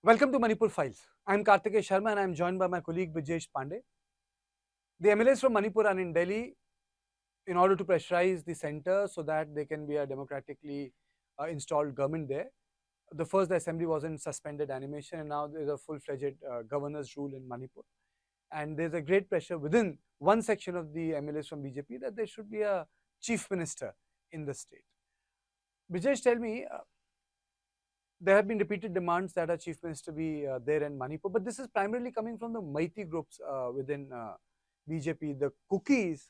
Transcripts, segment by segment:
Welcome to Manipur Files. I'm Kartikeya Sharma and I'm joined by my colleague Brijesh Pandey. The MLAs from Manipur are in Delhi in order to pressurize the center so that there can be a democratically installed government there. The first the assembly was in suspended animation and now there's a full-fledged governor's rule in Manipur. And there's a great pressure within one section of the MLAs from BJP that there should be a chief minister in the state. Brijesh, tell me, there have been repeated demands that a chief minister be there in Manipur, but this is primarily coming from the Meitei groups within BJP. The Kukis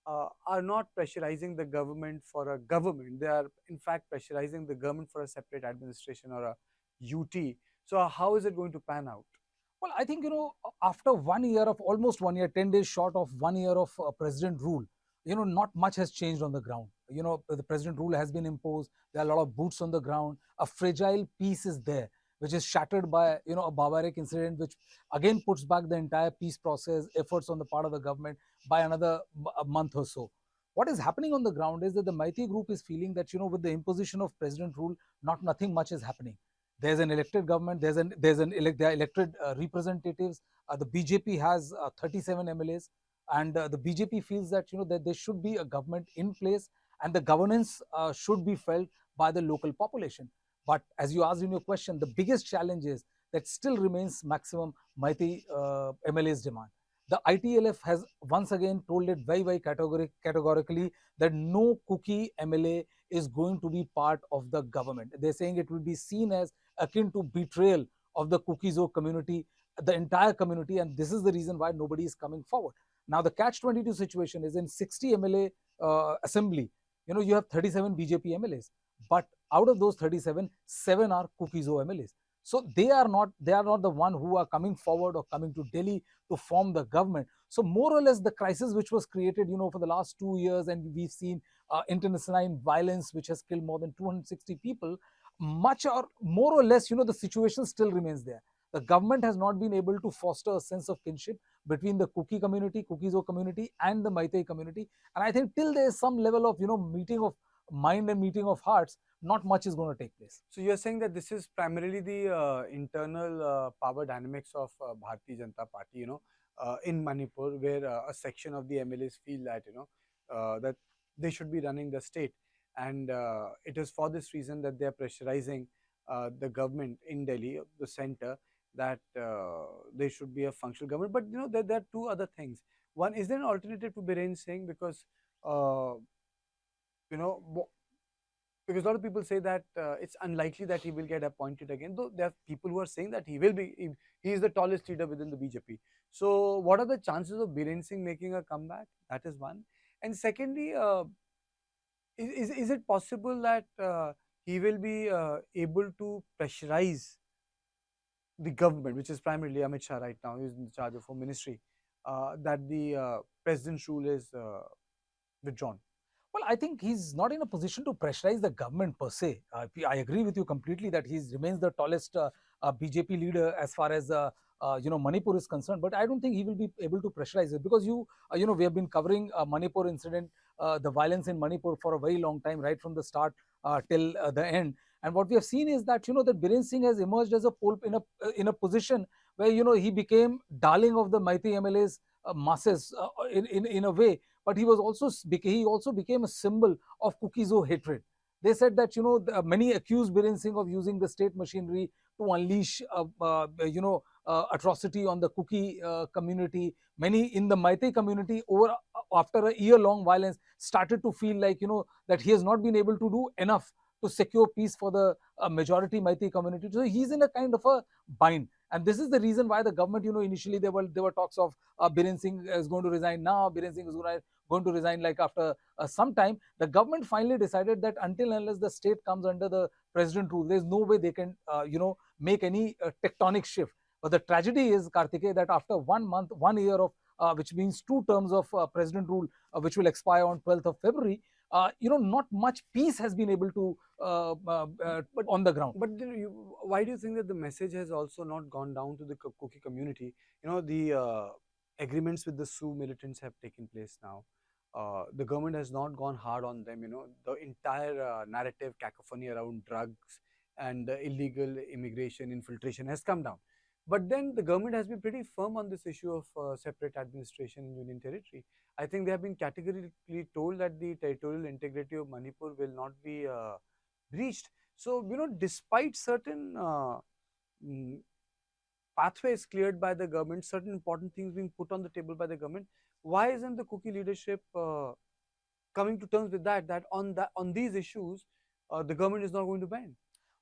are not pressurizing the government for a government. They are, in fact, pressurizing the government for a separate administration or a UT. So, how is it going to pan out? Well, I think, after 1 year of almost 1 year, 10 days short of 1 year of president rule, not much has changed on the ground. The president rule has been imposed. There are a lot of boots on the ground. A fragile peace is there, which is shattered by, a barbaric incident, which again puts back the entire peace process, efforts on the part of the government by another a month or so. What is happening on the ground is that the Meitei group is feeling that, with the imposition of president rule, nothing much is happening. There's an elected government. There are elected representatives. The BJP has 37 MLAs, and the BJP feels that that there should be a government in place, and the governance should be felt by the local population. But as you asked in your question, the biggest challenge is that still remains maximum Meitei MLAs demand. The ITLF has once again told it very categorically that no Kuki MLA is going to be part of the government. They're saying it will be seen as akin to betrayal of the Kukizo community, the entire community, and this is the reason why nobody is coming forward. Now, the catch-22 situation is in 60 MLA assembly. You have 37 BJP MLAs, but out of those 37, 7 are Kukizo MLAs. So they are not the one who are coming forward or coming to Delhi to form the government. So more or less, the crisis which was created, for the last 2 years, and we've seen internecine violence which has killed more than 260 people, much or more or less, the situation still remains there. The government has not been able to foster a sense of kinship between the Kukizo community and the Meitei community. And I think till there is some level of, meeting of mind and meeting of hearts, not much is going to take place. So, you're saying that this is primarily the internal power dynamics of Bharatiya Janata Party, in Manipur, where a section of the MLAs feel that, that they should be running the state. And it is for this reason that they are pressurizing the government in Delhi, the center, that there should be a functional government. But, there are two other things. One, is there an alternative to Biren Singh? Because, you know, because a lot of people say that it's unlikely that he will get appointed again, though there are people who are saying that he will be, he is the tallest leader within the BJP. So what are the chances of Biren Singh making a comeback? That is one. And secondly, is it possible that he will be able to pressurize the government, which is primarily Amit Shah right now, who is in charge of Home Ministry, that the president's rule is withdrawn? Well, I think he's not in a position to pressurize the government per se. I agree with you completely that he remains the tallest BJP leader as far as Manipur is concerned. But I don't think he will be able to pressurize it because we have been covering Manipur incident, the violence in Manipur for a very long time, right from the start till the end. And what we have seen is that that Biren Singh has emerged as a pole in a position where he became darling of the Meitei MLAs masses in a way, but he also became a symbol of Kukizo hatred. They said that many accused Biren Singh of using the state machinery to unleash atrocity on the Kuki community. Many in the Meitei community over after a year-long violence started to feel like that he has not been able to do enough to secure peace for the majority Meitei community. So he's in a kind of a bind. And this is the reason why the government, initially there were talks of Biren Singh is going to resign now, Biren Singh is going to resign like after some time. The government finally decided that until and unless the state comes under the president rule, there's no way they can, make any tectonic shift. But the tragedy is, Kartikeya, that after 1 month, 1 year of which means 2 terms of president rule, which will expire on 12th of February, not much peace has been able to but on the ground. But why do you think that the message has also not gone down to the Kuki community? The agreements with the Sioux militants have taken place now. The government has not gone hard on them. The entire narrative cacophony around drugs and illegal immigration infiltration has come down. But then the government has been pretty firm on this issue of separate administration in Union Territory. I think they have been categorically told that the territorial integrity of Manipur will not be breached. So, despite certain mm, pathways cleared by the government, certain important things being put on the table by the government, why isn't the Kuki leadership coming to terms with that on these issues, the government is not going to bend?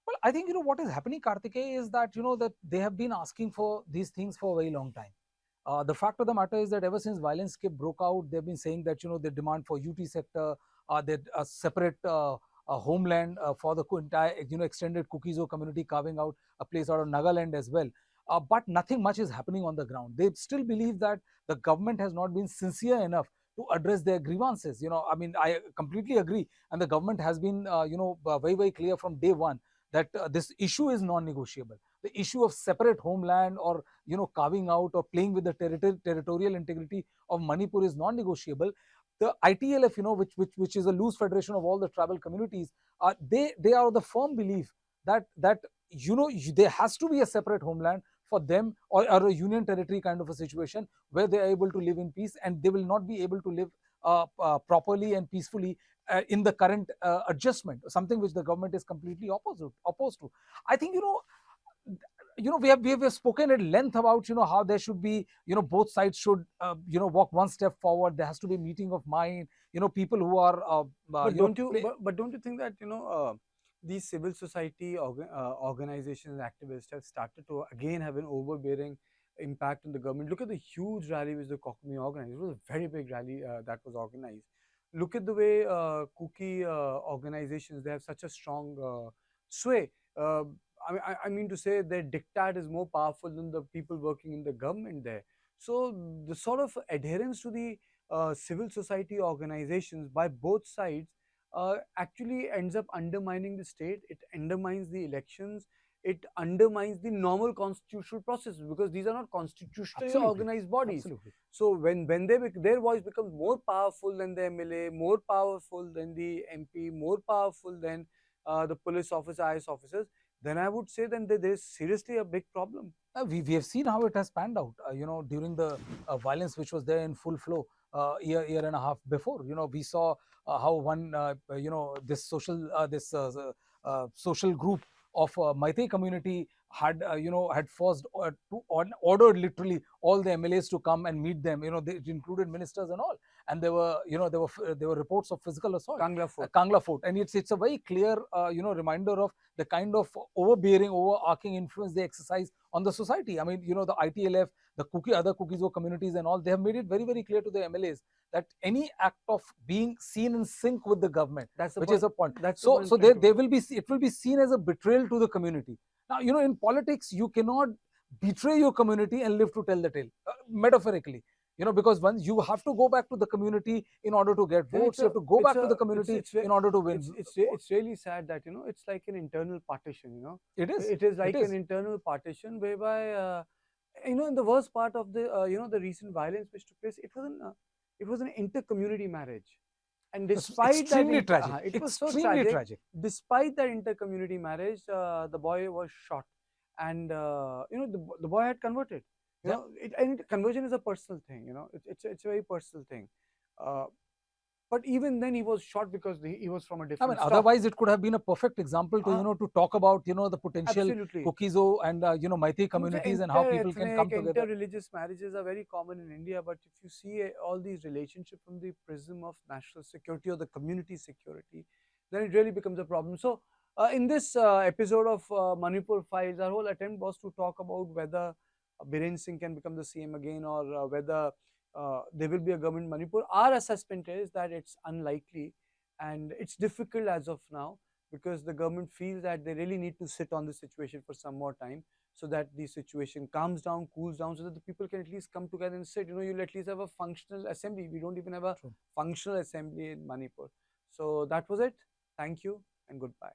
Well, I think what is happening, Kartikeya, is that that they have been asking for these things for a very long time. The fact of the matter is that ever since violence broke out, they've been saying that they demand for UT sector, that a separate homeland for the entire extended Kukizo community, carving out a place out of Nagaland as well. But nothing much is happening on the ground. They still believe that the government has not been sincere enough to address their grievances. I mean, I completely agree, and the government has been very, very clear from day one that this issue is non-negotiable. The issue of separate homeland, or carving out or playing with the territorial integrity of Manipur, is non-negotiable. The ITLF, which is a loose federation of all the tribal communities, they are of the firm belief that there has to be a separate homeland for them, or a union territory kind of a situation where they are able to live in peace, and they will not be able to live properly and peacefully in the current adjustment, something which the government is completely opposed to. I think we have spoken at length about how there should be, both sides should walk one step forward. There has to be a meeting of mind, people who are but don't you think that these civil society organizations and activists have started to again have an overbearing impact on the government? Look at the huge rally which the Kokmi organized. It was a very big rally that was organized. Look at the way Kuki organizations, they have such a strong sway. I mean to say their diktat is more powerful than the people working in the government there. So the sort of adherence to the civil society organizations by both sides actually ends up undermining the state. It undermines the elections. It undermines the normal constitutional processes, because these are not constitutionally Absolutely. organized bodies. Absolutely. So when their voice becomes more powerful than the MLA, more powerful than the MP, more powerful than the police officer, IS officers, then I would say then there is seriously a big problem. We have seen how it has panned out, during the violence which was there in full flow year and a half before. We saw how one, this social group of Meitei community had forced ordered literally all the MLAs to come and meet them. It included ministers and all, and there were reports of physical assault. Kangla Fort, and it's a very clear reminder of the kind of overarching influence they exercise on the society. I mean, the ITLF, the other Kukizo communities and all, they have made it very, very clear to the MLAs that any act of being seen in sync with the government, is a point. So it will be seen as a betrayal to the community. Now, in politics, you cannot betray your community and live to tell the tale, metaphorically. Because once you have to go back to the community in order to get votes, you have to go back to the community in order to win. It's really sad that it's like an internal partition. It is like an internal partition whereby in the worst part of the the recent violence which took place, it was an inter-community marriage, and despite extremely that, tragic. it was so tragic. Despite that inter-community marriage, the boy was shot, and the boy had converted. And conversion is a personal thing. It's a very personal thing. But even then, he was shot because he was from a different. Otherwise, it could have been a perfect example to to talk about the potential Kukizo and Meitei communities and how people can come together. Inter-religious marriages are very common in India, but if you see all these relationships from the prism of national security or the community security, then it really becomes a problem. So, in this episode of Manipur Files, our whole attempt was to talk about whether Biren Singh can become the CM again, or whether there will be a government in Manipur. Our assessment is that it's unlikely, and it's difficult as of now, because the government feels that they really need to sit on the situation for some more time, so that the situation calms down, cools down, so that the people can at least come together and sit. You'll at least have a functional assembly. We don't even have a functional assembly in Manipur. So that was it. Thank you and goodbye.